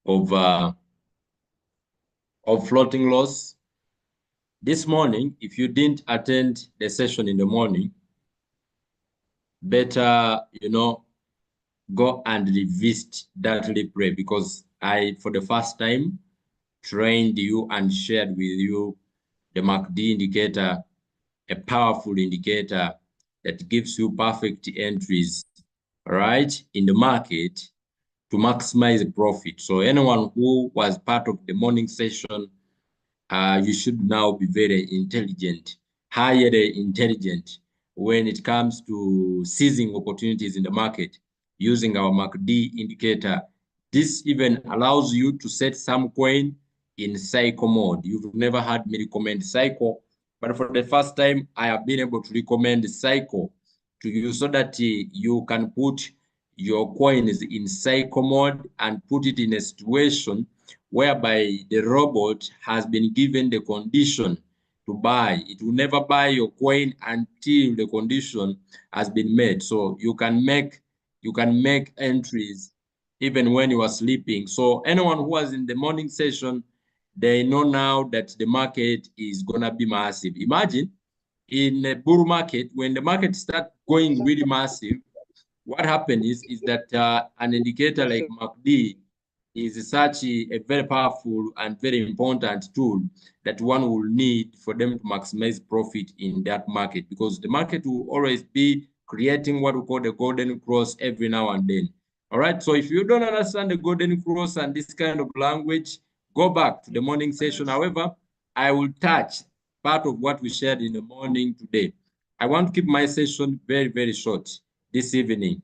of uh, of floating loss. This morning, if you didn't attend the session in the morning, better go and revisit that replay, because I, for the first time, trained you and shared with you the MACD indicator, a powerful indicator that gives you perfect entries, right, in the market to maximize profit. So anyone who was part of the morning session, you should now be very intelligent, highly intelligent when it comes to seizing opportunities in the market using our MACD indicator. This even allows you to set some coin in cycle mode. You've never heard me recommend cycle, but for the first time, I have been able to recommend cycle to you so that you can put your coins in cycle mode and put it in a situation whereby the robot has been given the condition to buy. It will never buy your coin until the condition has been made. So you can make entries even when you are sleeping. So anyone who was in the morning session, they know now that the market is gonna be massive. Imagine in a bull market, when the market starts going really massive, what happens is that an indicator like MACD is such a very powerful and very important tool that one will need for them to maximize profit in that market, because the market will always be creating what we call the golden cross every now and then. All right. So if you don't understand the golden cross and this kind of language, go back to the morning session. However, I will touch part of what we shared in the morning today. I want to keep my session very, very short this evening,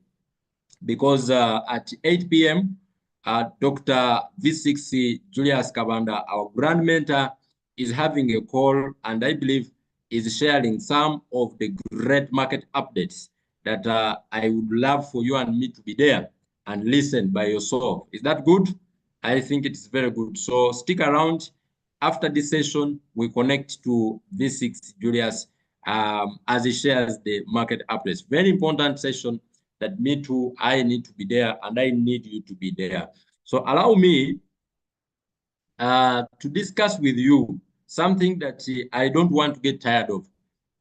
because at 8 p.m., Dr. V6 Julius Kabanda, our grand mentor, is having a call, and I believe is sharing some of the great market updates that I would love for you and me to be there and listen by yourself. Is that good? I think it's very good. So stick around. After this session, we connect to V6 Julius as he shares the market updates. Very important session that me too, I need to be there and I need you to be there. So allow me to discuss with you something that I don't want to get tired of,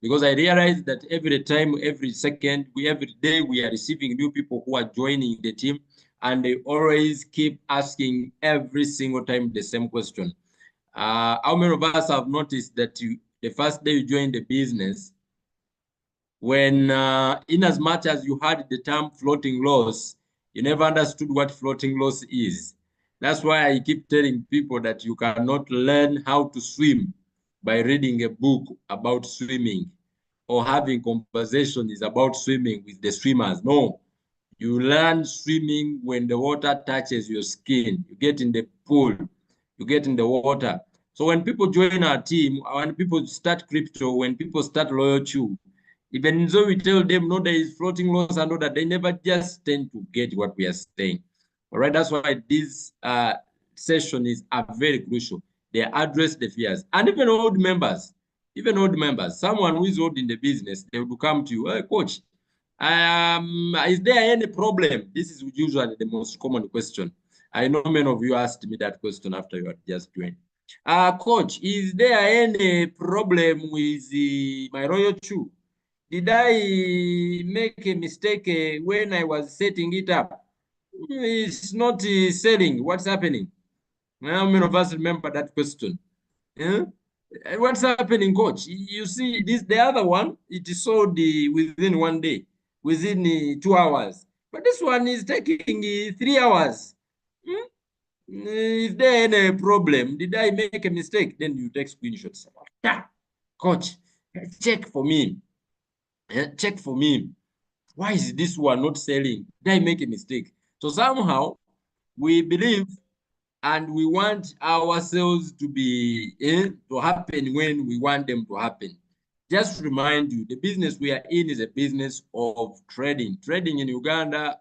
because I realize that every time, every second, every day we are receiving new people who are joining the team, and they always keep asking every single time the same question. How many of us have noticed that the first day you join the business, when in as much as you heard the term floating loss, you never understood what floating loss is? That's why I keep telling people that you cannot learn how to swim by reading a book about swimming or having conversations about swimming with the swimmers. No, you learn swimming when the water touches your skin. You get in the pool, you get in the water. So when people join our team, when people start crypto, when people start loyalty, even though we tell them no, there is floating loss and all that, they never just tend to get what we are saying. All right, that's why this session are very crucial. They address the fears, and even old members, someone who is old in the business, they will come to you, hey, coach, is there any problem? This is usually the most common question. I know many of you asked me that question after you had just joined. Coach, is there any problem with my royal chew? Did I make a mistake when I was setting it up? It's not selling. What's happening? How many of us remember that question? Yeah? What's happening, coach? You see, the other one, it is sold within one day, within 2 hours. But this one is taking 3 hours. Hmm? Is there any problem? Did I make a mistake? Then you take screenshots. Yeah, coach, check for me. Check for me. Why is this one not selling? Did I make a mistake? So somehow we believe and we want our sales to be to happen when we want them to happen. Just remind you, the business we are in is a business of trading. Trading in Uganda,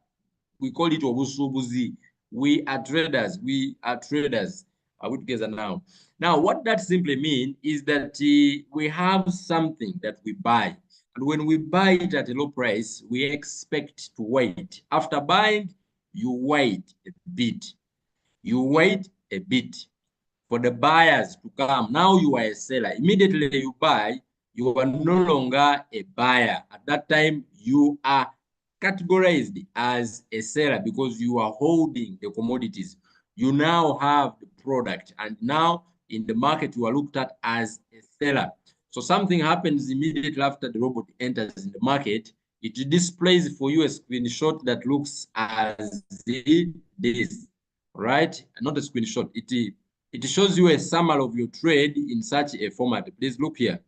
we call it obusubuzi. We are traders. We are traders. Are we together now? Now, what that simply means is that we have something that we buy. And when we buy it at a low price, we expect to wait. After buying, you wait a bit. You wait a bit for the buyers to come. Now you are a seller. Immediately you buy, you are no longer a buyer. At that time, you are categorized as a seller because you are holding the commodities. You now have the product, and now in the market, you are looked at as a seller. So something happens immediately after the robot enters in the market. It displays for you a screenshot that looks as this, right? Not a screenshot. It shows you a summary of your trade in such a format. Please look here.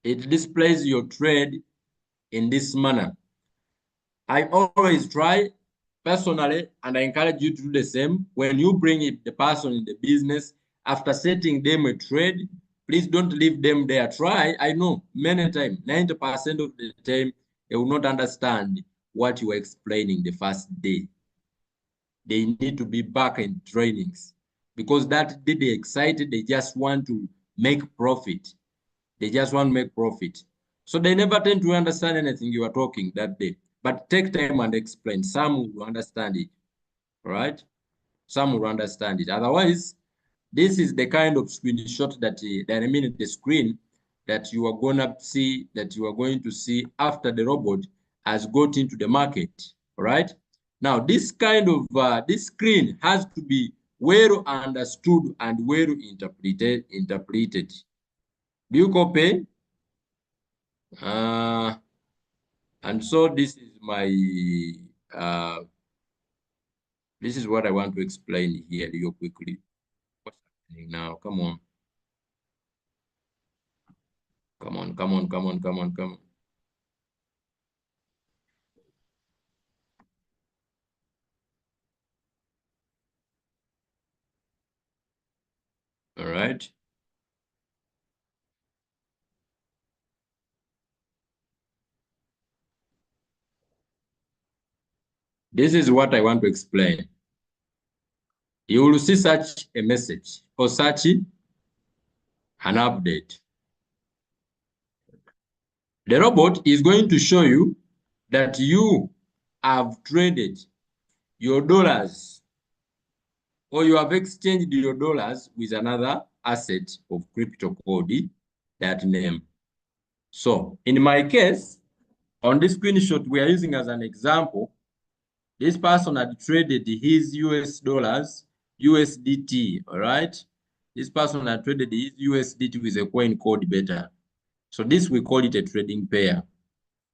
It displays your trade in this manner. I always try personally, and I encourage you to do the same. When you bring the person in the business, after setting them a trade, please don't leave them there. Try. I know many times, 90% of the time, they will not understand what you are explaining the first day. They need to be back in trainings because that day they're excited. They just want to make profit. They just want to make profit. So they never tend to understand anything you are talking that day. But take time and explain. Some will understand it, right? Some will understand it. Otherwise, this is the kind of screenshot that I mean the screen that you are going to see after the robot has got into the market, right? Now, this kind of this screen has to be well understood and well interpreted. Do you copy? And so this is my this is what I want to explain here real quickly. What's happening now? Come on. Come on, come on, come on, come on, come on. All right. This is what I want to explain. You will see such a message or such an update. The robot is going to show you that you have traded your dollars or you have exchanged your dollars with another asset of crypto code that name. So in my case, on this screenshot we are using as an example, this person had traded his US dollars, USDT, all right? This person had traded his USDT with a coin called Beta. So this, we call it a trading pair.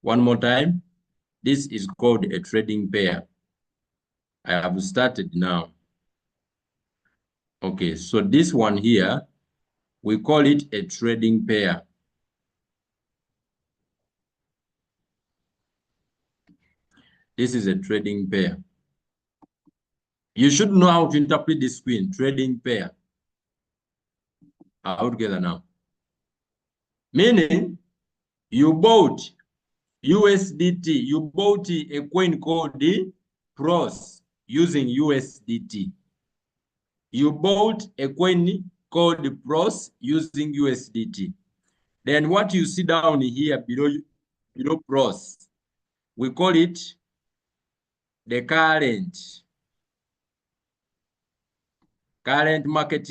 One more time, this is called a trading pair. I have started now. Okay, so this one here, we call it a trading pair. This is a trading pair. You should know how to interpret this screen, trading pair. All together now. Meaning, you bought USDT, you bought a coin called PROS using USDT. You bought a coin called PROS using USDT. Then what you see down here below PROS, we call it the current market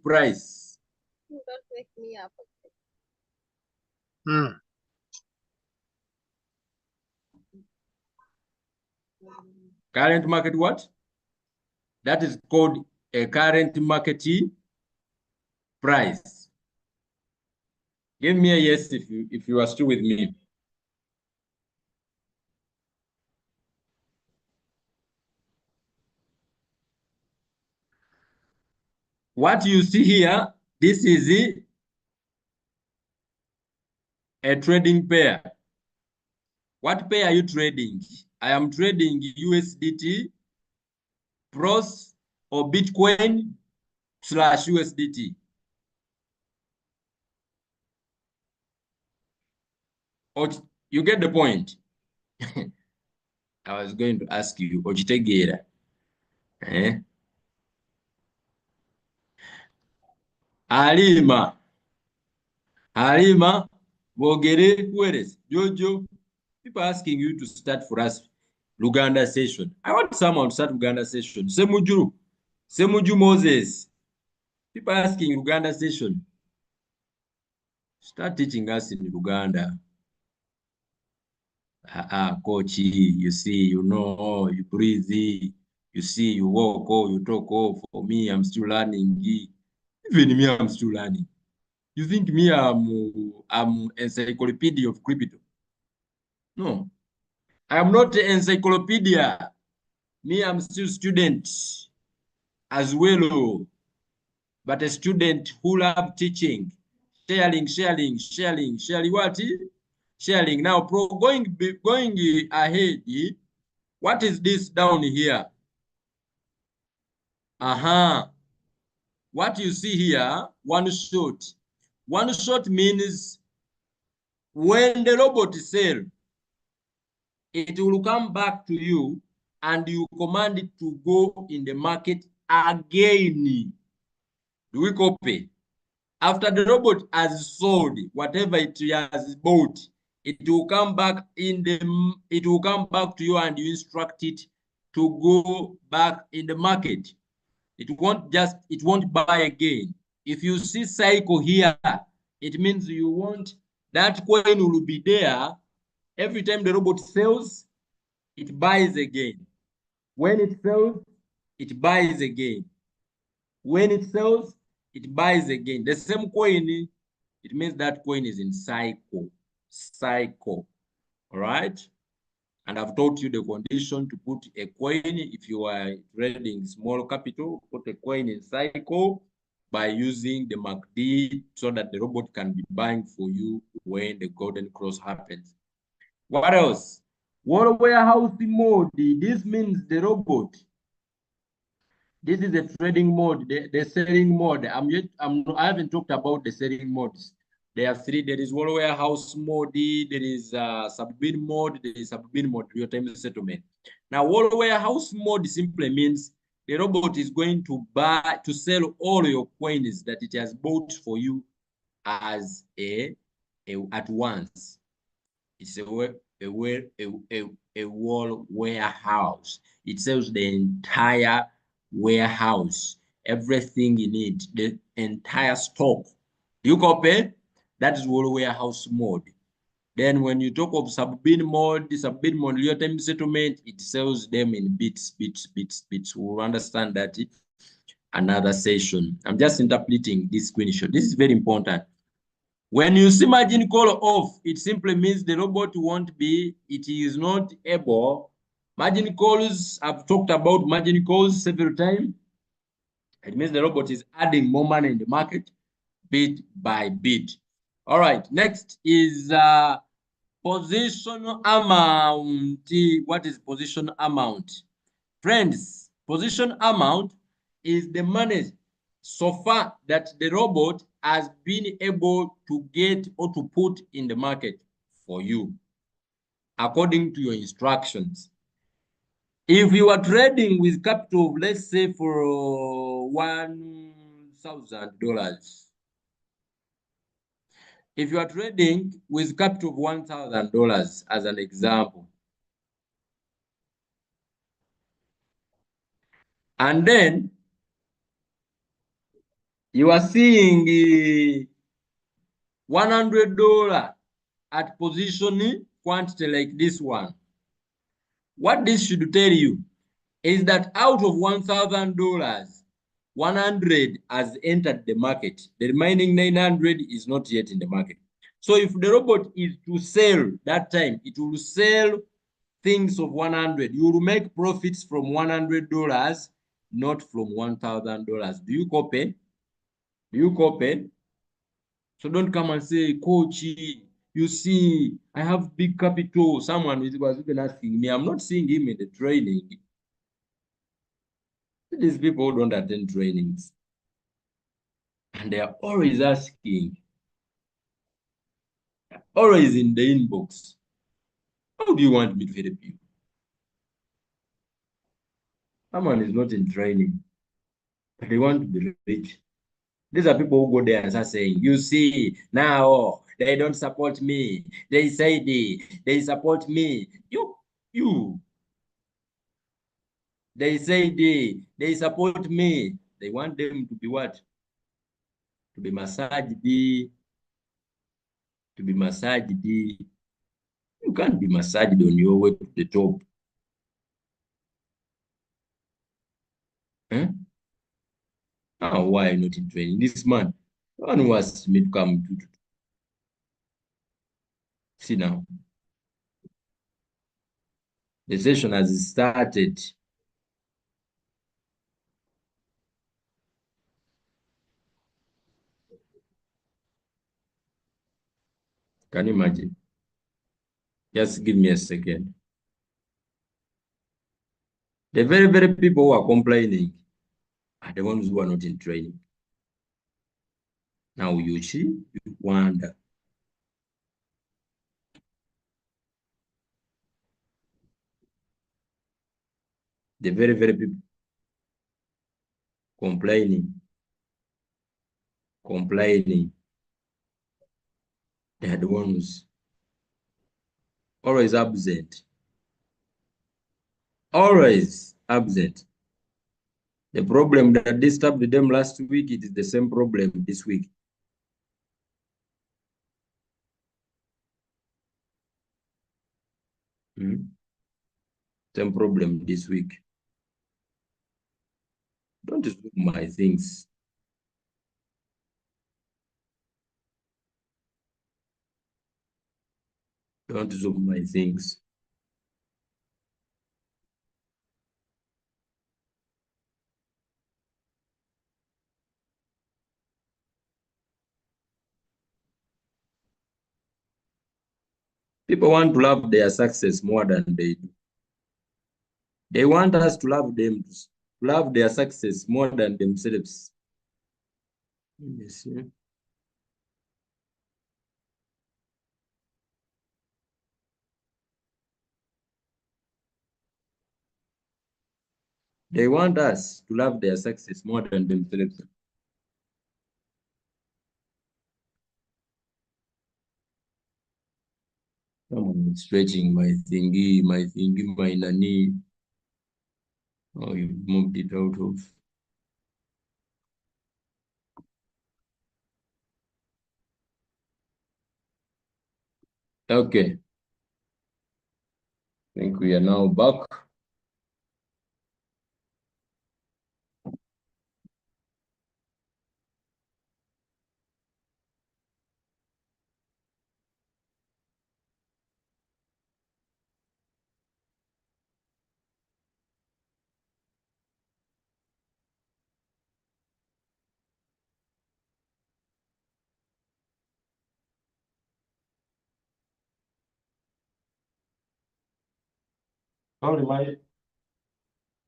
price. Don't wake me up. Current market what? That is called a current market price. Give me a yes if you are still with me. What you see here, this is a trading pair. What pair are you trading? I am trading USDT, PROS, or Bitcoin / USDT. Or you get the point. I was going to ask you, Ojitegera. Alima. Halima, Bogere, who else? Jojo. People asking you to start for us Luganda session. I want someone to start Luganda session. Semuju Moses. People asking Luganda session. Start teaching us in Luganda. Coach, you see, you know, you breathe, you see, you walk, you talk. For me, I'm still learning. Even me, I'm still learning. You think me, I'm encyclopedia of crypto? No, I am not encyclopedia. Me, I'm still student as well, but a student who love teaching, sharing what? Sharing. Now, going ahead, what is this down here? What you see here, one shot. One shot means when the robot sell, it will come back to you and you command it to go in the market again. Do we copy? After the robot has sold whatever it has bought, it will come back it will come back to you and you instruct it to go back in the market. It won't buy again. If you see cycle here, it means you want that coin will be there. Every time the robot sells, it buys again. When it sells, it buys again. When it sells, it buys again. The same coin, it means that coin is in cycle. Cycle. All right? And I've taught you the condition to put a coin. If you are trading small capital, put a coin in cycle by using the MACD so that the robot can be buying for you when the golden cross happens. What else? Water warehouse mode. This means the robot. This is the trading mode, the selling mode. I haven't talked about the selling modes. There are three. There is water warehouse mode. There is sub-bin mode. There is sub-bin mode, real-time settlement. Now, water warehouse mode simply means the robot is going to sell all your coins that it has bought for you as at once. It's a wall warehouse. It sells the entire warehouse, everything you need, the entire stock. You copy? That is wall warehouse mode. Then when you talk of sub-bin mode, real-time settlement, it sells them in bits. We'll understand that another session. I'm just interpreting this screenshot. This is very important. When you see margin call off, it simply means the robot it is not able. Margin calls, I've talked about margin calls several times. It means the robot is adding more money in the market bit by bit. All right, next is position amount. What is position amount? Friends, position amount is the money so far that the robot has been able to get or to put in the market for you according to your instructions. If you are trading with capital, let's say for $1,000, if you are trading with capital of $1,000 as an example, and then you are seeing $100 at position quantity like this one. What this should tell you is that out of $1,000, 100 has entered the market. The remaining 900 is not yet in the market. So if the robot is to sell that time, it will sell things of 100. You will make profits from $100, not from $1,000. Do you copy? Do you copy? So don't come and say, Coach, you see, I have big capital. Someone was even asking me. I'm not seeing him in the training. These people don't attend trainings. And they are always asking, always in the inbox, how do you want me to help you? Someone is not in training, but they want to be rich. These are people who go there and start saying, you see, now they don't support me. They say they support me. You. They say they support me. They want them to be what? To be massaged. To be massaged. You can't be massaged on your way to the top. Huh? Now, why not in training? This man, no one wants me to come to see now. The session has started. Can you imagine? Just give me a second. The very people who are complaining are the ones who are not in training. Now you see, you wonder. The very people complaining. They are the ones always absent. Always absent. The problem that disturbed them last week, it is the same problem this week. Same problem this week. Don't zoom my things. Don't zoom my things. People want to love their success more than they do. They want us to love them, to love their success more than themselves. Yes, yeah. They want us to love their success more than themselves. I'm stretching my thingy, my nani. Oh, you moved it out of. Okay. I think we are now back. Sorry, my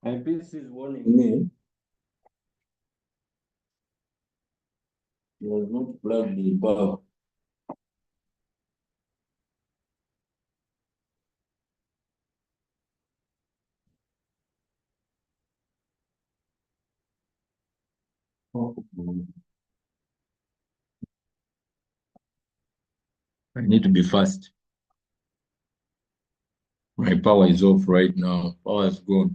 PC is warning me. It was not plugged in power. I need to be fast. My power is off right now. Power is gone.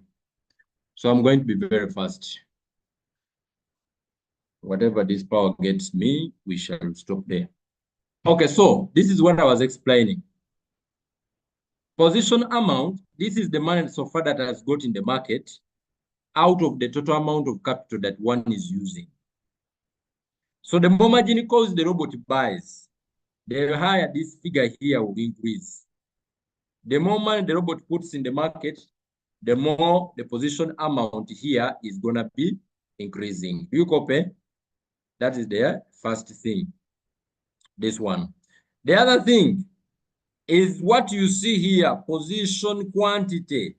So I'm going to be very fast. Whatever this power gets me, we shall stop there. Okay, so this is what I was explaining. Position amount, this is the money so far that has got in the market out of the total amount of capital that one is using. So the more margin calls the robot buys, the higher this figure here will increase. The more money the robot puts in the market, the more the position amount here is going to be increasing. Do you copy? That is the first thing. This one. The other thing is what you see here, position quantity,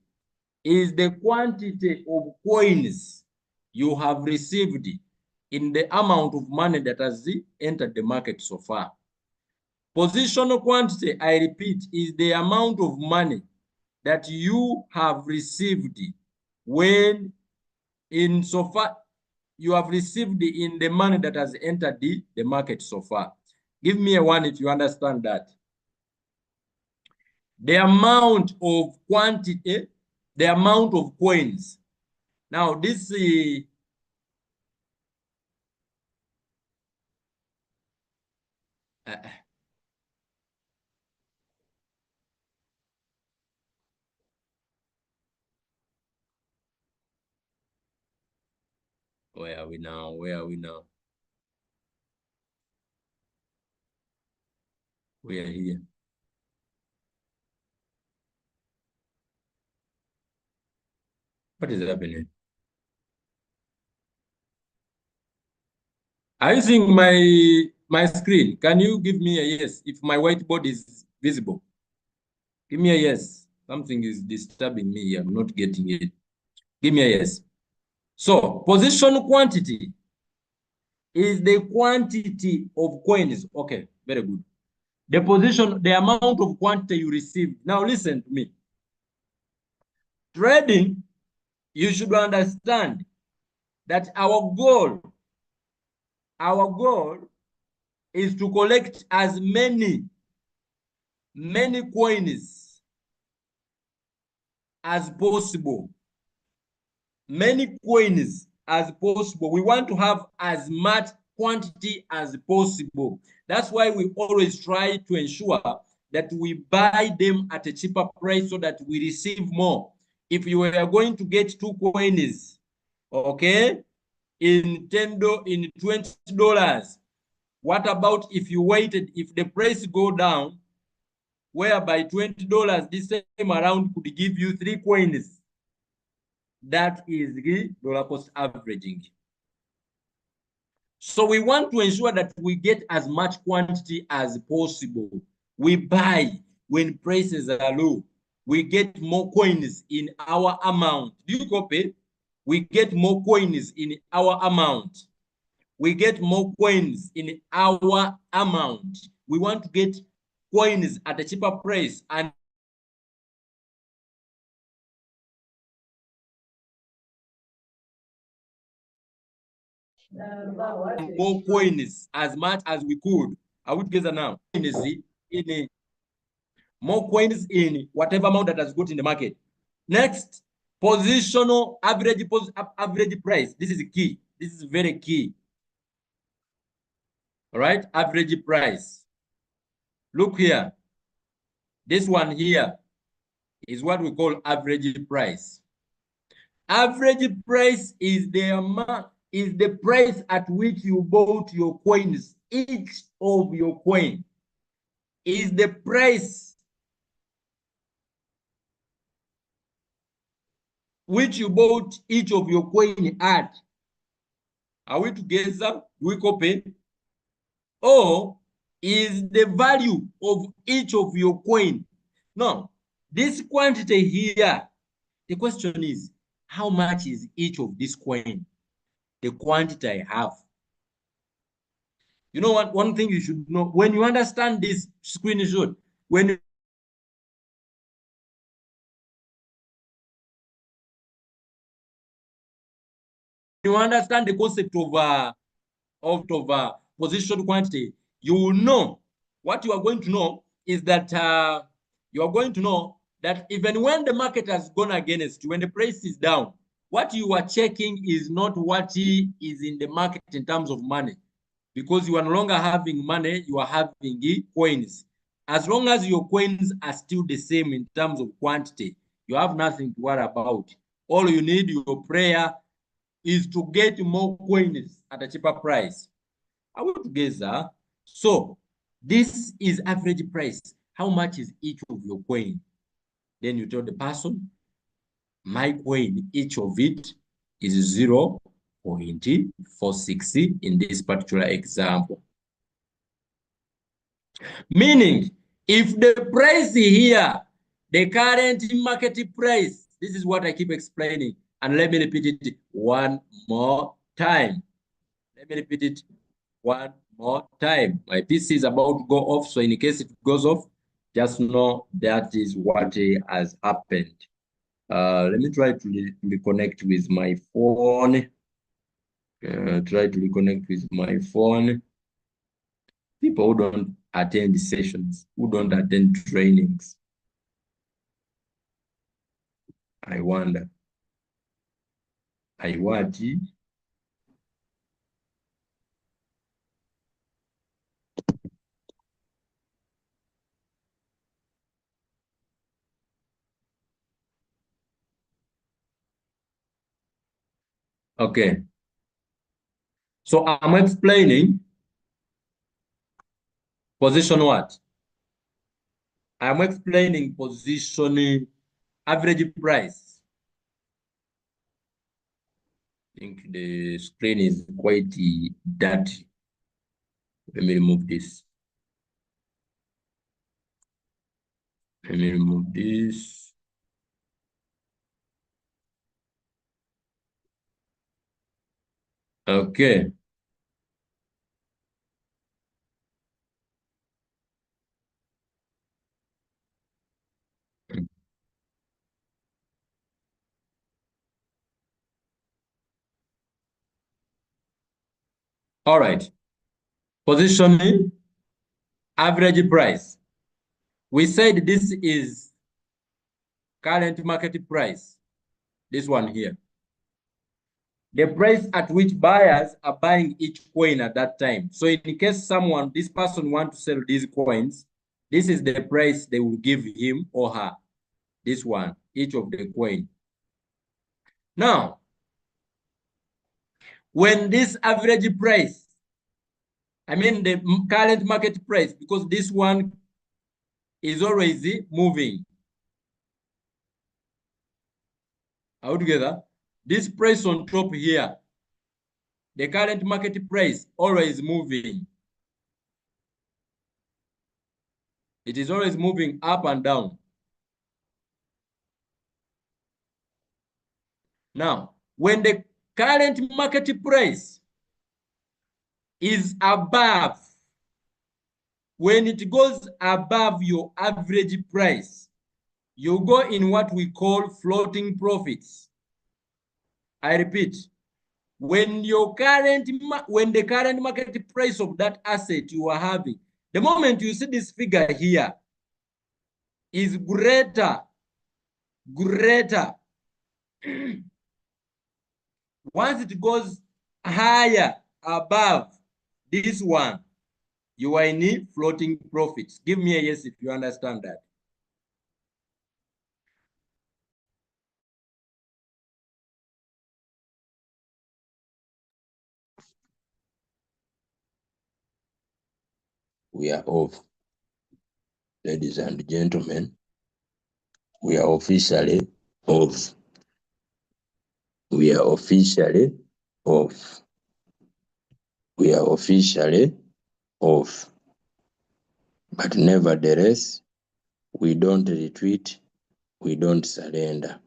is the quantity of coins you have received in the amount of money that has entered the market so far. Positional quantity, I repeat, is the amount of money that you have received when in so far you have received in the money that has entered the market so far. Give me a 1 if you understand that. The amount of quantity, the amount of coins. Now, this where are we now? Where are we now? We are here. What is happening? Are you seeing my screen? Can you give me a yes if my whiteboard is visible? Give me a yes. Something is disturbing me. I'm not getting it. Give me a yes. So position quantity is the quantity of coins. Okay, very good. The position, the amount of quantity you receive. Now listen to me. Trading, you should understand that our goal is to collect as many coins as possible. Many coins as possible. We want to have as much quantity as possible. That's why we always try to ensure that we buy them at a cheaper price so that we receive more. If you are going to get 2 coins, okay, in $20, what about if you waited, if the price go down, whereby $20 this time around could give you 3 coins? That is the dollar cost averaging. So we want to ensure that we get as much quantity as possible. We buy when prices are low. We get more coins in our amount. Do you copy? We get more coins in our amount. We get more coins in our amount. We want to get coins at a cheaper price and more coins as much as we could. Are we together now? In more coins in whatever amount that has got in the market. Next, positional average price. This is key. This is very key. All right, average price. Look here. This one here is what we call average price. Average price is the amount, is the price at which you bought your coins. Each of your coin is the price which you bought each of your coin at. Are we together? Do we copy? Or is the value of each of your coin? No, this quantity here, the question is, how much is each of this coin? The quantity I have. You know what? One thing you should know, when you understand this screenshot, when you understand the concept of position quantity, you will know what you are going to know is that you are going to know that even when the market has gone against you, when the price is down, what you are checking is not what is in the market in terms of money, because you are no longer having money, you are having coins. As long as your coins are still the same in terms of quantity, you have nothing to worry about. All you need, your prayer, is to get more coins at a cheaper price. Are we together? So this is average price. How much is each of your coin? Then you tell the person, my coin, each of it is 0.46 in this particular example. Meaning, if the price here, the current market price, this is what I keep explaining. And let me repeat it one more time. Let me repeat it one more time. My PC is about to go off, so in case it goes off, just know that is what has happened. Let me try to reconnect with my phone. Try to reconnect with my phone. People who don't attend sessions, who don't attend trainings. I wonder. I watch. Okay. So I'm explaining position what? I'm explaining position average price. I think the screen is quite dirty. Let me remove this. Let me remove this. Okay. All right. Positioning average price. We said this is current market price. This one here. The price at which buyers are buying each coin at that time. So in case this person wants to sell these coins, this is the price they will give him or her. This one, each of the coin. Now, when this average price, I mean the current market price, because this one is always moving. Altogether, this price on top here, the current market price always moving. It is always moving up and down. Now, when the current market price is above, when it goes above your average price, you go in what we call floating profits. I repeat, when the current market price of that asset you are having, the moment you see this figure here is greater. Once it goes higher above this one, you are in floating profits. Give me a yes if you understand that. We are off. Ladies and gentlemen, we are officially off. We are officially off. We are officially off. But nevertheless, we don't retreat. We don't surrender.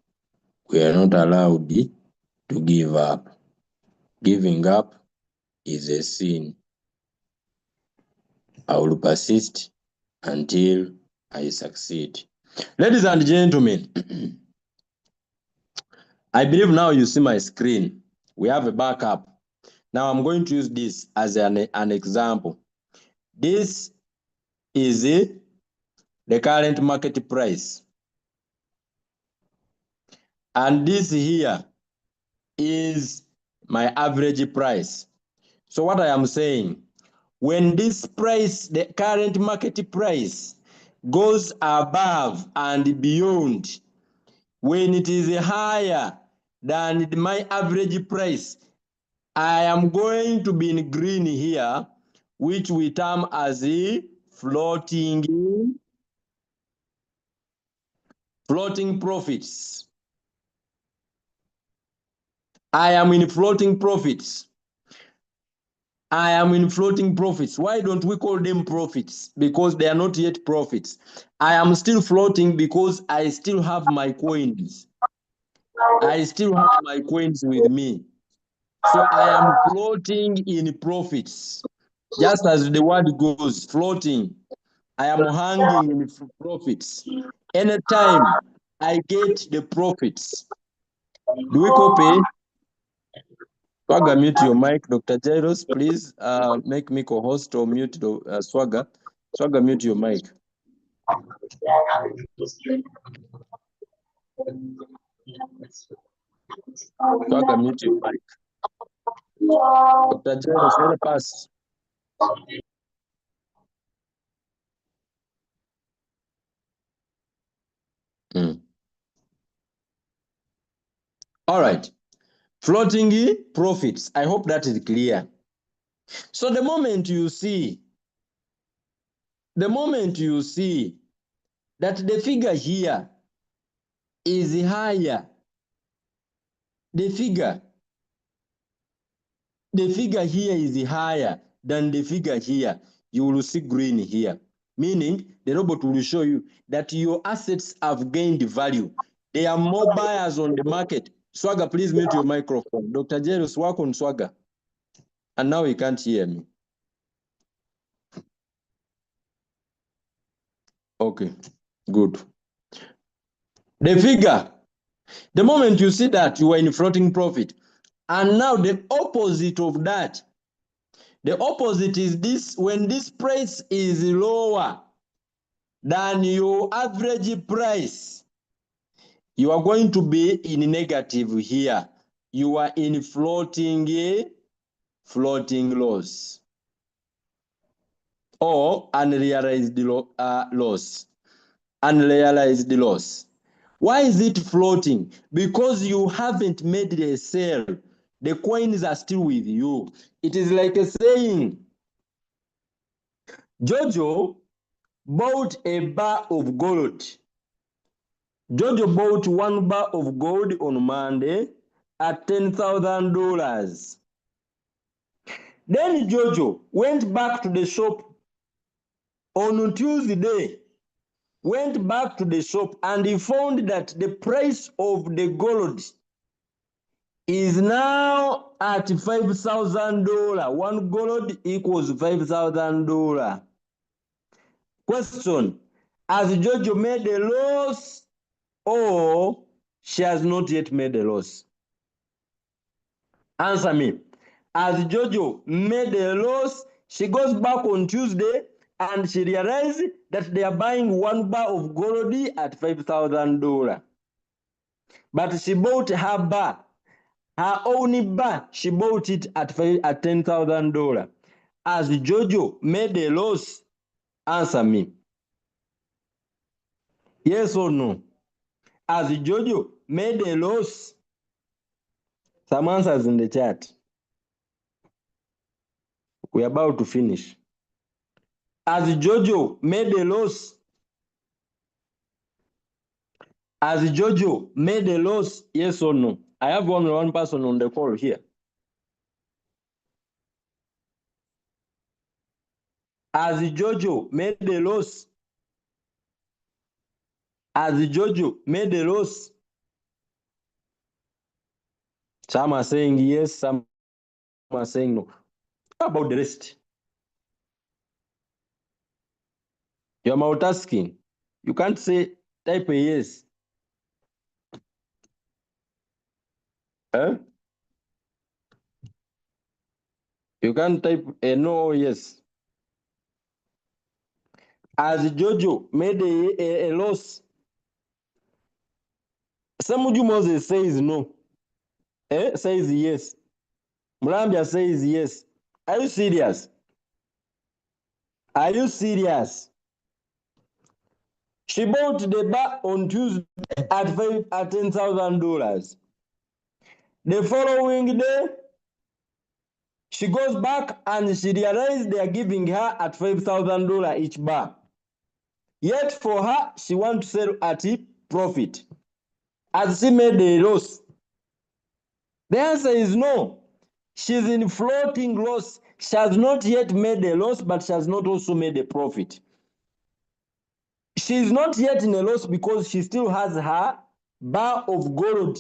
We are not allowed to give up. Giving up is a sin. I will persist until I succeed. Ladies and gentlemen, I believe now you see my screen. We have a backup. Now I'm going to use this as an example. This is the current market price. And this here is my average price. So what I am saying, when this price, the current market price, goes above and beyond, when it is higher than my average price, I am going to be in green here, which we term as a floating profits. I am in floating profits. I am in floating profits. Why don't we call them profits? Because they are not yet profits. I am still floating because I still have my coins. I still have my coins with me. So I am floating in profits. Just as the word goes, floating. I am hanging in profits. Anytime I get the profits. Do we copy? Swagger, mute your mic. Dr. Jairus, please make me co-host or mute Swagger. Swagger, mute your mic. Swagger, mute your mic. Dr. Jairus, let it pass. All right. Floating profits. I hope that is clear. So the moment you see that the figure here is higher, the figure here is higher than the figure here, you will see green here, meaning the robot will show you that your assets have gained value. There are more buyers on the market. Swagger, please mute your microphone. Dr. Jairus, work on Swagger. And now he can't hear me. Okay, good. The figure, the moment you see that, you are in floating profit. And now the opposite of that, the opposite is this: when this price is lower than your average price, you are going to be in negative here. You are in floating loss or unrealized loss. Unrealized loss. Why is it floating? Because you haven't made a sale. The coins are still with you. It is like a saying, Jojo bought a bar of gold. Jojo bought 1 bar of gold on Monday at $10,000. Then Jojo went back to the shop on Tuesday, went back to the shop, and he found that the price of the gold is now at $5,000. 1 gold equals $5,000. Question: has Jojo made a loss or she has not yet made a loss? Answer me. Has Jojo made a loss? She goes back on Tuesday and she realized that they are buying 1 bar of gold at $5,000. But she bought her bar, her own bar, she bought it at $10,000. Has Jojo made a loss? Answer me. Yes or no? Has Jojo made a loss? Some answers in the chat. We're about to finish. Has Jojo made a loss? Has Jojo made a loss? Yes or no? I have only one person on the call here. Has Jojo made a loss? Has Jojo made a loss? Some are saying yes, some are saying no. How about the rest? You're multitasking. You can't say type a yes. Huh? You can't type a no or yes. Has Jojo made a loss? Samuju Moses says no. Says yes. Mulambia says yes. Are you serious? Are you serious? She bought the bar on Tuesday at $10,000. The following day, she goes back and she realized they are giving her at $5,000 each bar. Yet for her, she wants to sell at a profit. Has she made a loss? The answer is no. She's in floating loss. She has not yet made a loss, but she has not also made a profit. She's not yet in a loss because she still has her bar of gold.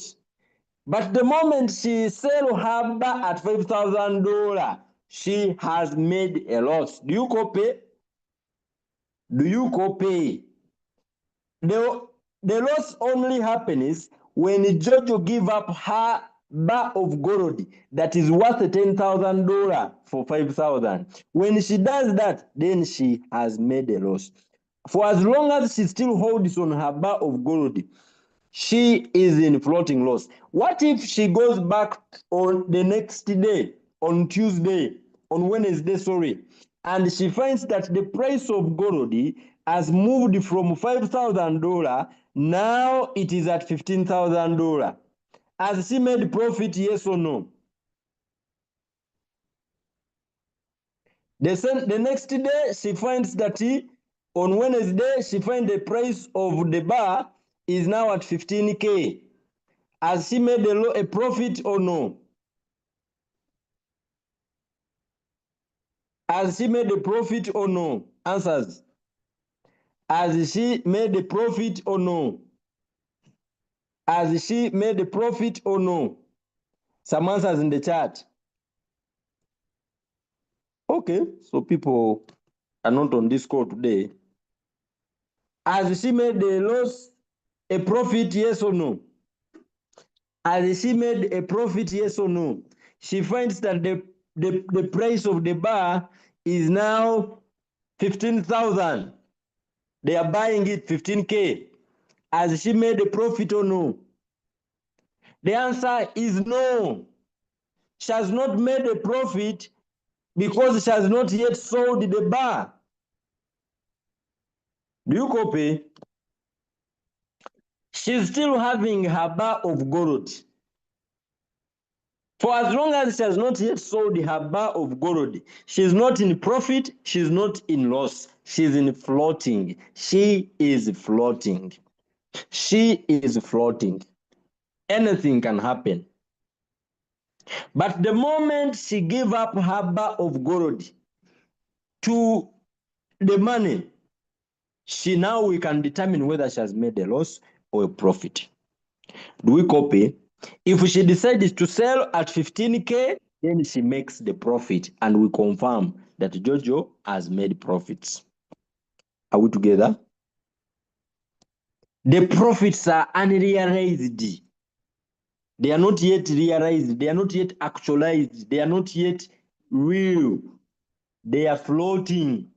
But the moment she sells her bar at $5,000, she has made a loss. Do you copy? Do you copy? The loss only happens when Jojo give up her bar of gold that is worth $10,000 for 5,000. When she does that, then she has made a loss. For as long as she still holds on her bar of gold, she is in floating loss. What if she goes back on the next day, on Tuesday, on Wednesday, sorry, and she finds that the price of gold has moved from $5,000, now it is at $15,000. Has she made profit, yes or no? The next day, she finds that on Wednesday, she finds the price of the bar is now at 15K. Has she made a profit or no? Has she made a profit or no? Answers. Has she made a profit or no? Has she made a profit or no? Some answers in the chat. Okay, so people are not on this call today. Has she made a loss, a profit, yes or no? Has she made a profit, yes or no? She finds that the price of the bar is now 15,000. They are buying it 15K. Has she made a profit or no? The answer is no. She has not made a profit because she has not yet sold the bar. Do you copy? She's still having her bar of gold. For as long as she has not yet sold her bar of gold, she's not in profit, she's not in loss, she's in floating. She is floating. She is floating. Anything can happen. But the moment she gave up her bar of gold to the money, now we can determine whether she has made a loss or a profit. Do we copy? If she decides to sell at 15K, then she makes the profit and we confirm that Jojo has made profits. Are we together? The profits are unrealized. They are not yet realized. They are not yet actualized. They are not yet real. They are floating.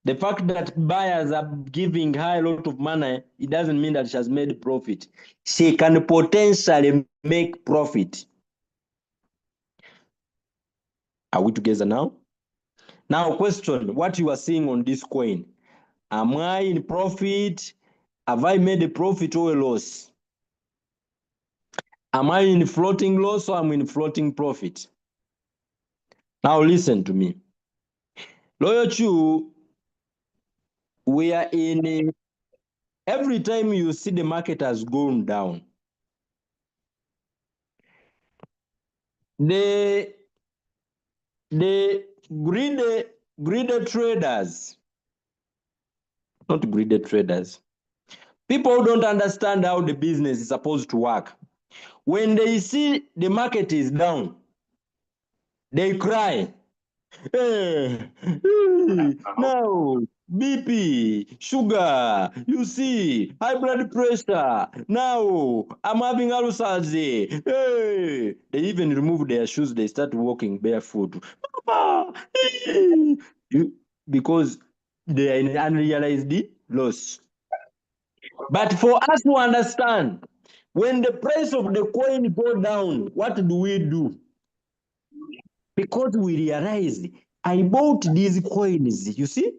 The fact that buyers are giving her a lot of money, it doesn't mean that she has made profit. She can potentially make profit. Are we together now? Now, question, what you are seeing on this coin. Am I in profit? Have I made a profit or a loss? Am I in floating loss or am I in floating profit? Now listen to me. Loyal Chu, we are in every time you see the market has gone down, the greedy traders, not greedy traders, people who don't understand how the business is supposed to work, when they see the market is down, they cry. Hey, now BP, sugar, you see, high blood pressure. Now I'm having ulcers. Hey, they even remove their shoes. They start walking barefoot. Because they are in unrealized loss. But for us to understand, when the price of the coin go down, what do? Because we realized I bought these coins, you see,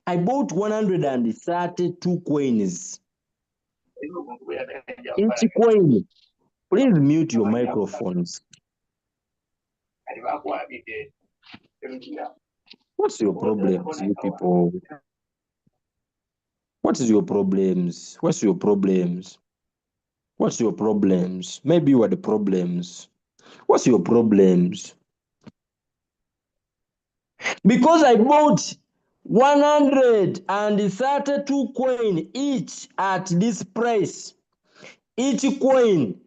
I bought 132 coins. Each coin, please mute your microphones. What's your problems, you people? What is your problems? What's your problems? What's your problems? Maybe you are the problems. What's your problems? Because I bought 132 coin each at this price. Each coin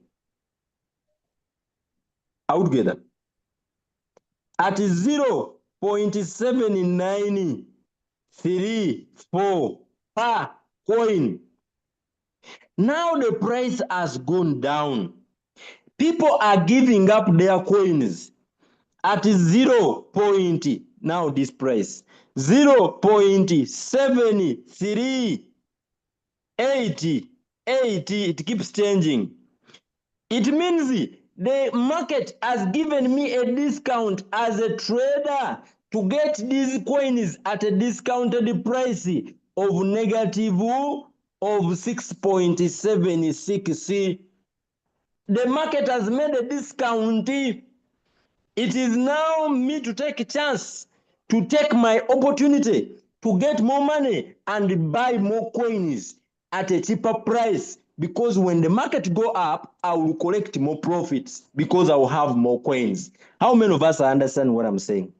out together at 0.7934 per coin. Now the price has gone down. People are giving up their coins at 0. Now this price 0.7380. It keeps changing. It means the market has given me a discount as a trader to get these coins at a discounted price of negative of 6.76. The market has made a discount. It is now me to take a chance, to take my opportunity to get more money and buy more coins at a cheaper price, because when the market go up, I will collect more profits because I will have more coins. How many of us understand what I'm saying?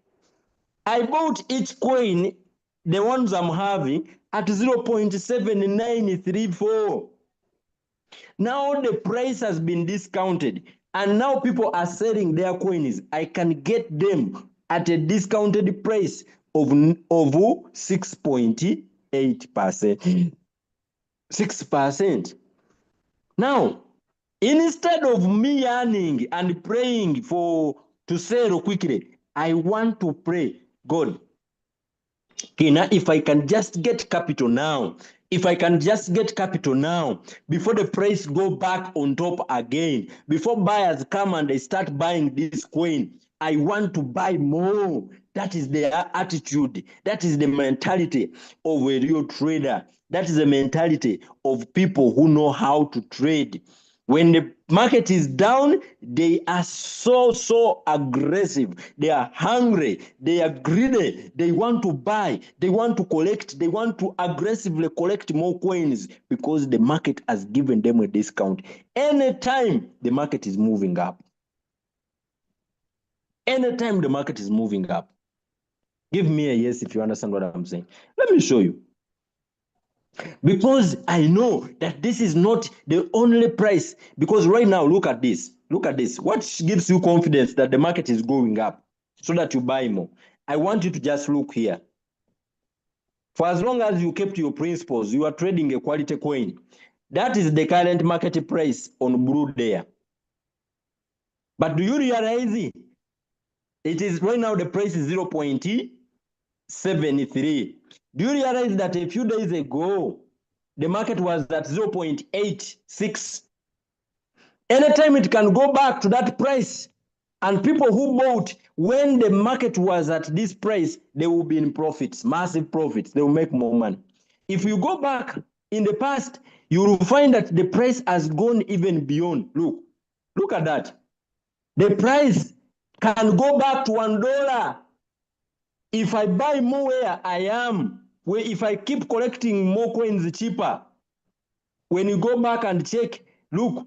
I bought each coin, the ones I'm having, at 0.7934. Now the price has been discounted and now people are selling their coins. I can get them at a discounted price of 6.8%. 6%. Now, instead of me earning and praying to sell quickly, I want to pray, God, if I can just get capital now, before the price go back on top again, before buyers come and they start buying this coin, I want to buy more. That is their attitude. That is the mentality of a real trader. That is the mentality of people who know how to trade. When the market is down, they are so aggressive. They are hungry. They are greedy. They want to buy. They want to collect. They want to aggressively collect more coins because the market has given them a discount. Anytime the market is moving up. Anytime the market is moving up. Give me a yes if you understand what I'm saying. Let me show you. Because I know that this is not the only price. Because right now, look at this. Look at this. What gives you confidence that the market is going up so that you buy more? I want you to just look here. For as long as you kept your principles, you are trading a quality coin. That is the current market price on Blue there. But do you realize it is right now the price is 0.73. Do you realize that a few days ago, the market was at 0.86? Anytime it can go back to that price, and people who bought when the market was at this price, they will be in profits, massive profits. They will make more money. If you go back in the past, you will find that the price has gone even beyond. Look at that. The price can go back to $1. If I buy more where I am, if I keep collecting more coins cheaper, when you go back and check, look,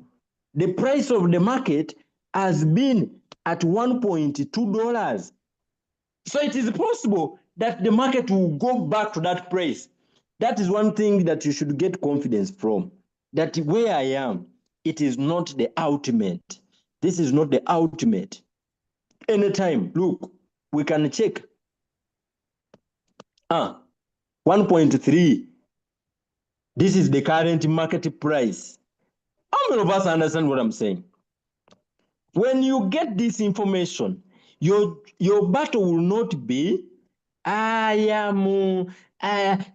the price of the market has been at $1.2. So it is possible that the market will go back to that price. That is one thing that you should get confidence from, that where I am, it is not the ultimate. This is not the ultimate. Anytime, look, we can check. 1.3. This is the current market price. How many of us understand what I'm saying? When you get this information, your battle will not be, I am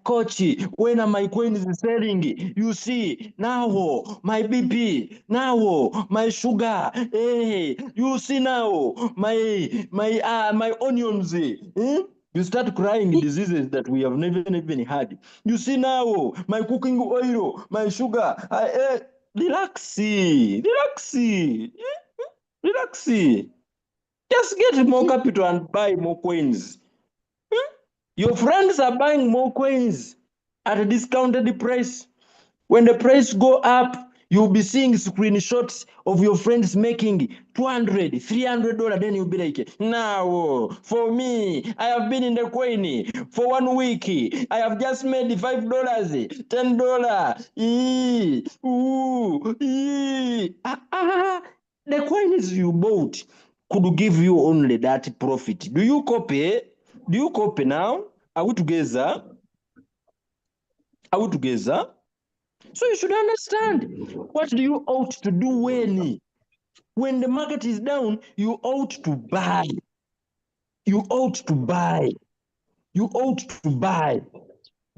coach, when are my coins selling? You see, now my BP, now my sugar, hey, you see now my onions. You start crying diseases that we have never even had. You see now my cooking oil, my sugar. Relax. Just get more capital and buy more coins. Your friends are buying more coins at a discounted price. When the price go up, you'll be seeing screenshots of your friends making $200, $300. Then you'll be like, now, for me, I have been in the coin for 1 week. I have just made $5, $10. The coins you bought could give you only that profit. Do you copy? Do you copy now? Are we together? Are we together? So you should understand, what do you ought to do when When the market is down, you ought to buy. You ought to buy. You ought to buy.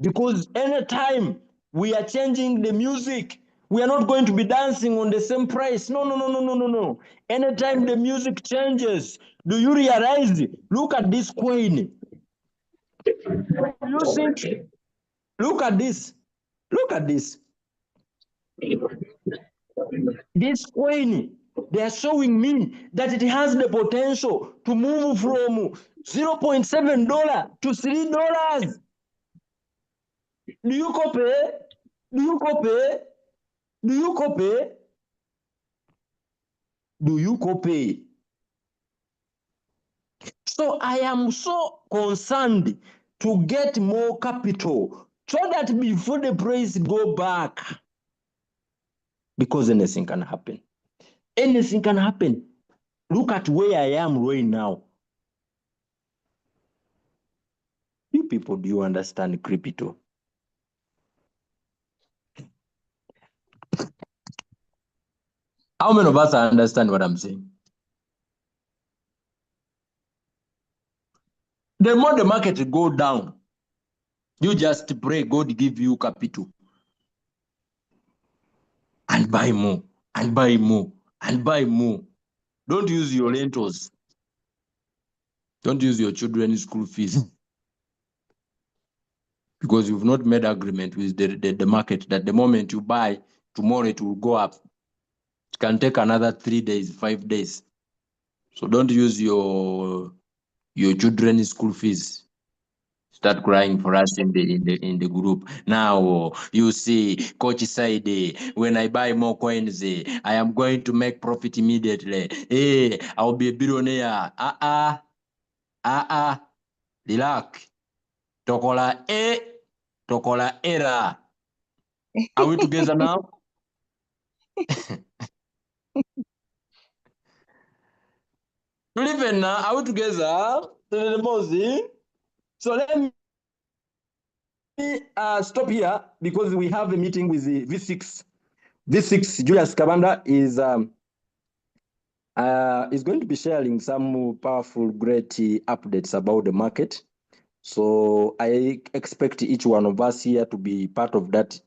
Because anytime we are changing the music, we are not going to be dancing on the same price. No. Anytime the music changes, do you realize? Look at this coin. You think? Look at this. Look at this. This coin, they are showing me that it has the potential to move from $0.7 to $3. Do you copy? Do you copy? Do you copy? Do you copy? So I am so concerned to get more capital so that before the price go back, because anything can happen. Anything can happen. Look at where I am right now. You people, do you understand crypto? How many of us understand what I'm saying? The more the market go down, you just pray God give you capital. And buy more, and buy more, and buy more. Don't use your rentals. Don't use your children's school fees. Because you've not made agreement with the market that the moment you buy, tomorrow it will go up. It can take another 3 days, 5 days. So don't use your children's school fees. Start crying for us in the group. Now you see, Coach said, when I buy more coins, I am going to make profit immediately. Hey, I'll be a billionaire. Relax. Tokola Tokola era. Are we together now? Even now, are we together? So let me stop here because we have a meeting with the V6. V6 Julius Kabanda is going to be sharing some powerful, great updates about the market. So I expect each one of us here to be part of that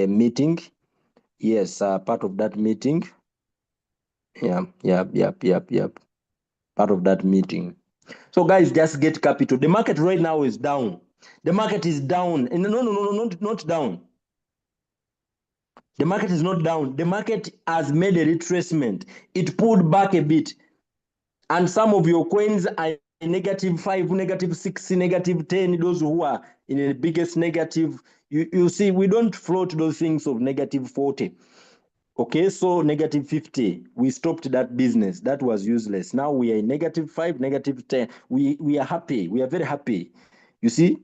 meeting. Yes, part of that meeting. Yep. Part of that meeting. So guys, just get capital. The market right now is down. The market is down. And no, not down. The market is not down. The market has made a retracement. It pulled back a bit. And some of your coins are -5, -6, -10. Those who are in the biggest negative, you see, we don't float those things of -40. Okay, so -50. We stopped that business. That was useless. Now we are in -5, -10. We are happy. We are very happy. You see,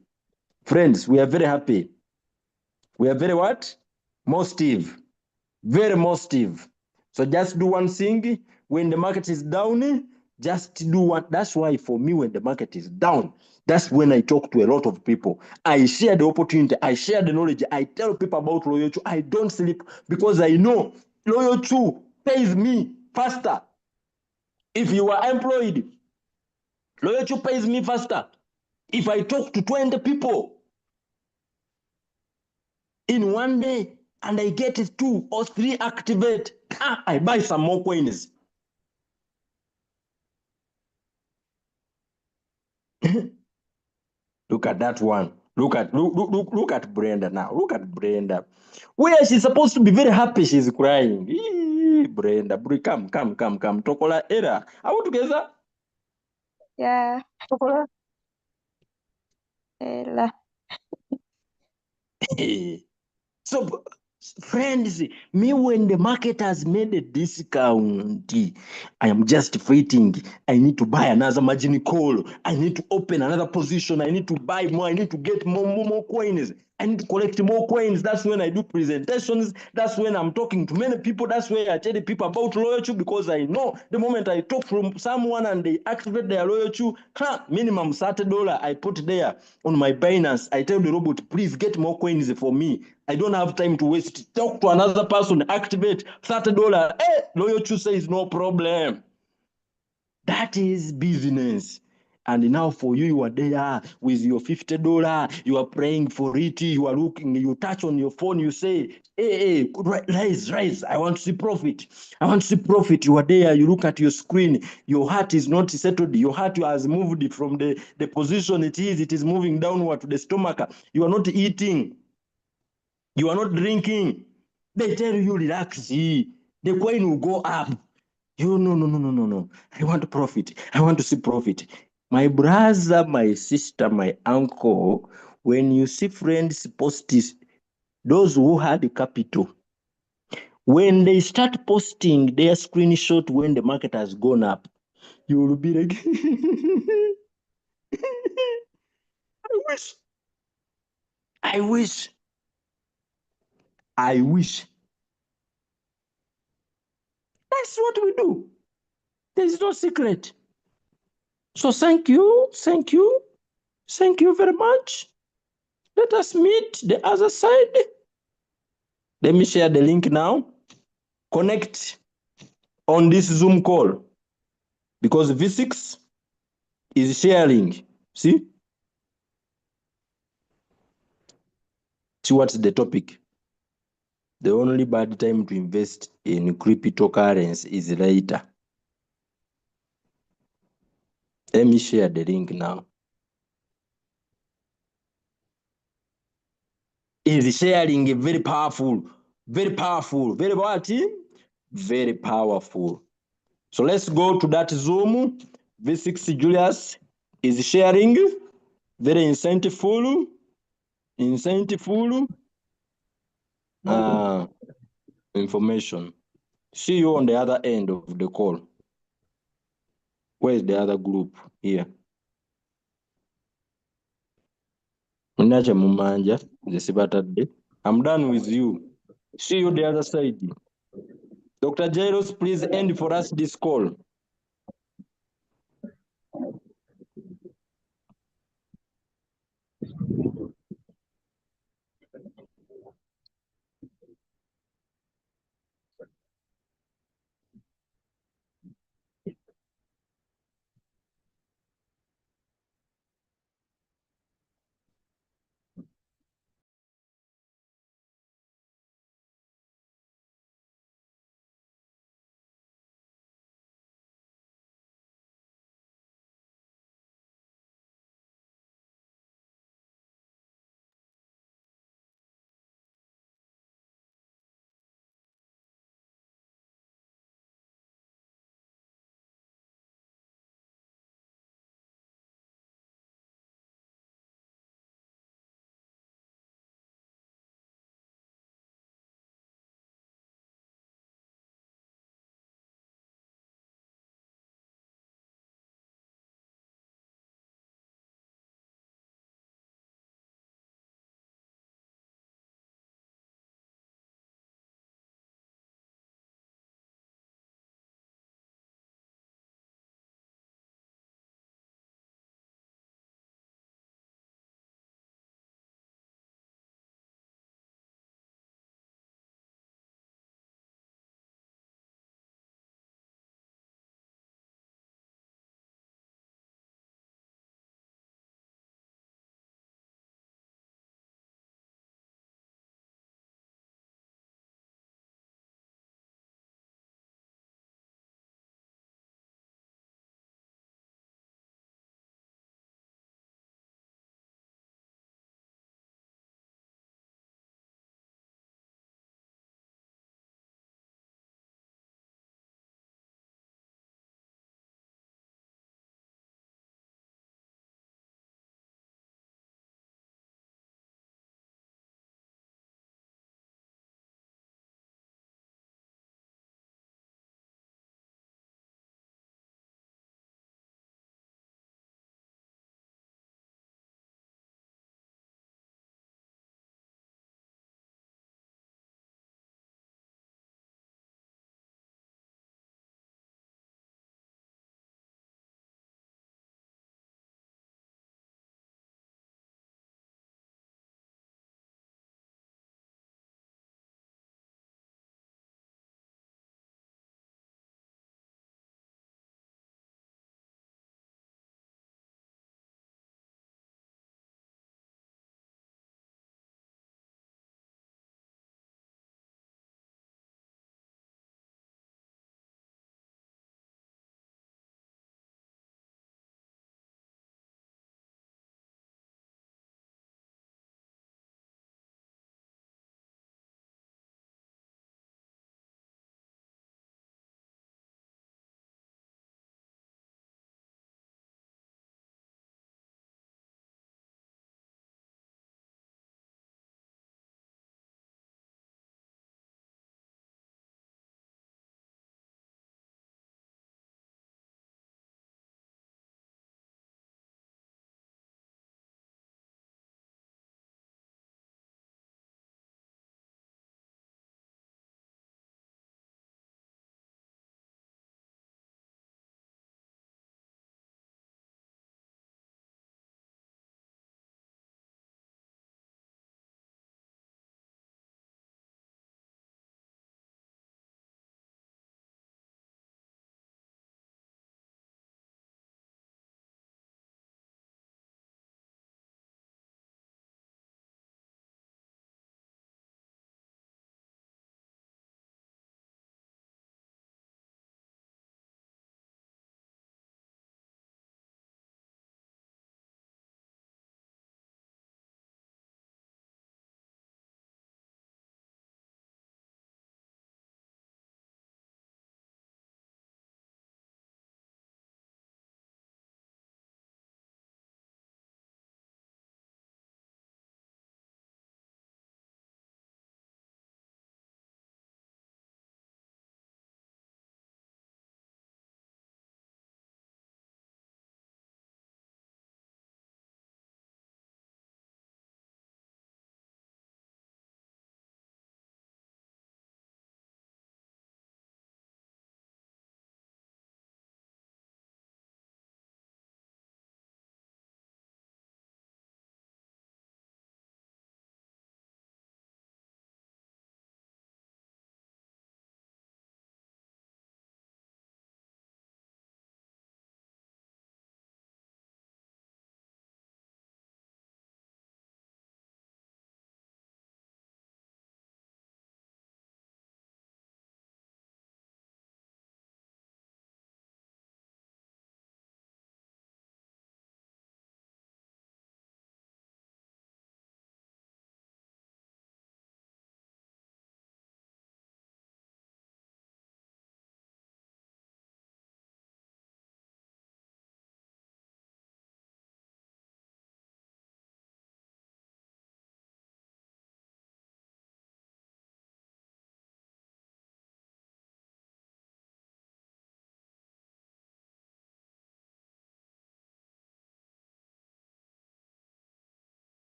friends, we are very happy. We are very what? Positive. Very positive. So just do one thing. When the market is down, just do one. That's why for me, when the market is down, that's when I talk to a lot of people. I share the opportunity. I share the knowledge. I tell people about Loyochu. I don't sleep because I know Loyochu pays me faster. If you are employed, Loyochu pays me faster. If I talk to 20 people in one day, and I get 2 or 3 activate, I buy some more coins. Look at that one. Look at Brenda now. Look at Brenda. Where she's supposed to be very happy, she's crying. Brenda, come. Tokola era. Are we together? Yeah. Tokola. Ella. So, friends, me when the market has made a discount, I am just waiting. I need to buy another margin call. I need to open another position. I need to buy more. I need to get more coins. I need to collect more coins. That's when I do presentations. That's when I'm talking to many people. That's where I tell people about loyalty, because I know the moment I talk from someone and they activate their loyalty, minimum $30 I put there on my Binance. I tell the robot, please get more coins for me. I don't have time to waste. Talk to another person, activate $30. Loyalty says no problem. That is business. And now for you are there with your $50, you are praying for it, you are looking, you touch on your phone, you say, hey, rise, I want to see profit. I want to see profit. You are there, you look at your screen, your heart is not settled, your heart has moved from the position it is moving downward to the stomach. You are not eating, you are not drinking. They tell you, relax, the coin will go up. You no. I want to profit. I want to see profit. My brother, my sister, my uncle, when you see friends post this, those who had capital, when they start posting their screenshot when the market has gone up, you will be like, I wish. That's what we do. There is no secret. So thank you very much. Let us meet the other side. Let me share the link now. Connect on this Zoom call, because V6 is sharing. See what's the topic. The only bad time to invest in cryptocurrency is later. Let me share the link now. Is sharing very powerful, very what? Very powerful. So let's go to that Zoom. V6 Julius is sharing, very insightful. Information. See you on the other end of the call. Where is the other group? Here. I'm done with you. See you the other side. Dr. Jairus, please end for us this call.